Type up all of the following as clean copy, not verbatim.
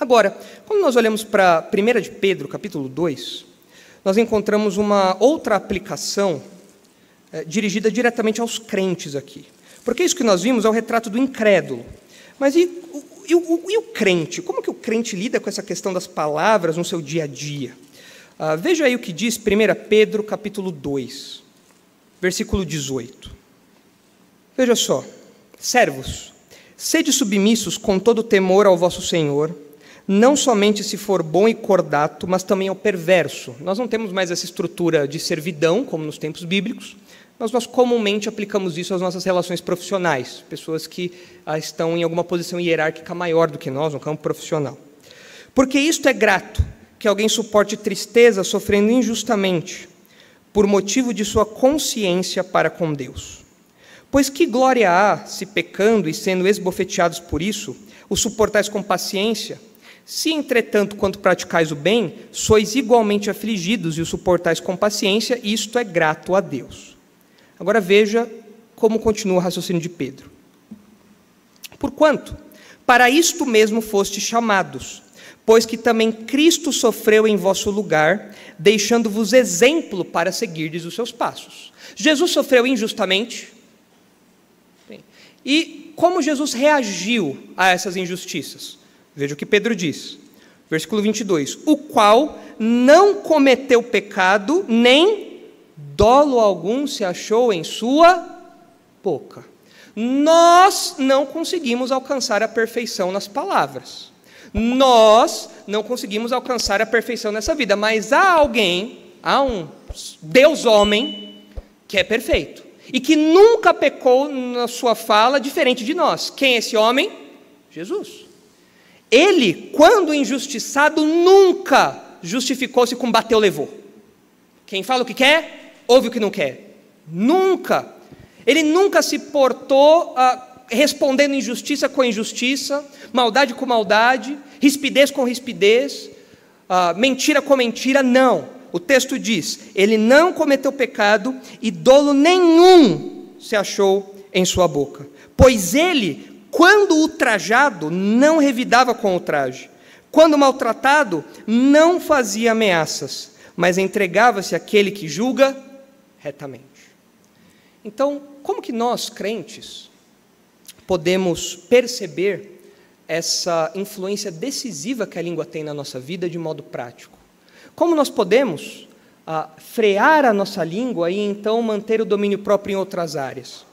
Agora, quando nós olhamos para 1 de Pedro, capítulo 2, nós encontramos uma outra aplicação dirigida diretamente aos crentes aqui. Porque isso que nós vimos é o retrato do incrédulo. Mas e o crente? Como que o crente lida com essa questão das palavras no seu dia a dia? Veja aí o que diz 1 Pedro, capítulo 2, versículo 18. Veja só. Servos, sede submissos com todo temor ao vosso Senhor, não somente se for bom e cordato, mas também ao perverso. Nós não temos mais essa estrutura de servidão, como nos tempos bíblicos, mas nós comumente aplicamos isso às nossas relações profissionais, pessoas que estão em alguma posição hierárquica maior do que nós, no campo profissional. Porque isto é grato, que alguém suporte tristeza sofrendo injustamente, por motivo de sua consciência para com Deus. Pois que glória há, se pecando e sendo esbofeteados por isso, o suportais com paciência? Se, entretanto, quanto praticais o bem, sois igualmente afligidos e o suportais com paciência, isto é grato a Deus. Agora veja como continua o raciocínio de Pedro. Porquanto, para isto mesmo fostes chamados, pois que também Cristo sofreu em vosso lugar, deixando-vos exemplo para seguirdes os seus passos. Jesus sofreu injustamente. E como Jesus reagiu a essas injustiças? Veja o que Pedro diz, versículo 22, o qual não cometeu pecado, nem dolo algum se achou em sua boca. Nós não conseguimos alcançar a perfeição nas palavras, nós não conseguimos alcançar a perfeição nessa vida, mas há um Deus homem, que é perfeito, e que nunca pecou na sua fala diferente de nós. Quem é esse homem? Jesus. Ele, quando injustiçado, nunca justificou-se com bateu, levou. Quem fala o que quer, ouve o que não quer. Nunca. Ele nunca se portou respondendo injustiça com injustiça, maldade com maldade, rispidez com rispidez, mentira com mentira, não. O texto diz, ele não cometeu pecado e dolo nenhum se achou em sua boca. Pois ele, quando ultrajado, não revidava com ultraje. Quando maltratado, não fazia ameaças, mas entregava-se àquele que julga retamente. Então, como que nós, crentes, podemos perceber essa influência decisiva que a língua tem na nossa vida de modo prático? Como nós podemos frear a nossa língua e então manter o domínio próprio em outras áreas?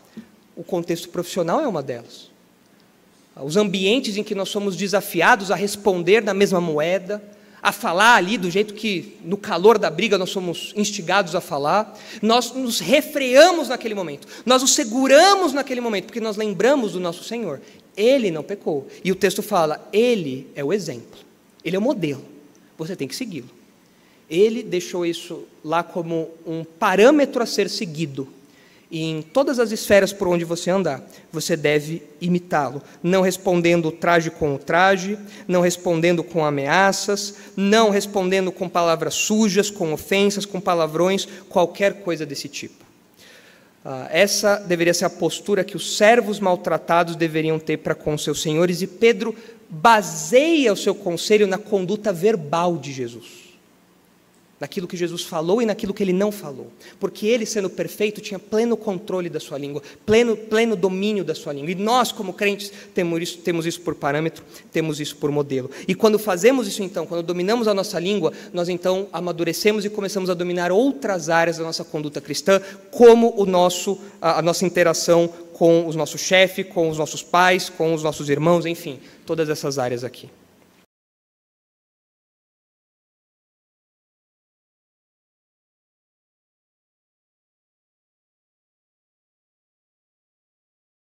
O contexto profissional é uma delas. Os ambientes em que nós somos desafiados a responder na mesma moeda, a falar ali do jeito que no calor da briga nós somos instigados a falar, nós nos refreamos naquele momento, nós nos seguramos naquele momento, porque nós lembramos do nosso Senhor. Ele não pecou. E o texto fala, ele é o exemplo, ele é o modelo, você tem que segui-lo. Ele deixou isso lá como um parâmetro a ser seguido. E em todas as esferas por onde você andar, você deve imitá-lo. Não respondendo traje com o traje, não respondendo com ameaças, não respondendo com palavras sujas, com ofensas, com palavrões, qualquer coisa desse tipo. Essa deveria ser a postura que os servos maltratados deveriam ter para com seus senhores. E Pedro baseia o seu conselho na conduta verbal de Jesus. Naquilo que Jesus falou e naquilo que ele não falou, porque ele, sendo perfeito, tinha pleno controle da sua língua, pleno domínio da sua língua, e nós, como crentes, temos isso por parâmetro, temos isso por modelo, e quando fazemos isso então, quando dominamos a nossa língua, nós então amadurecemos e começamos a dominar outras áreas da nossa conduta cristã, como a nossa interação com o nosso chefe, com os nossos pais, com os nossos irmãos, enfim, todas essas áreas aqui.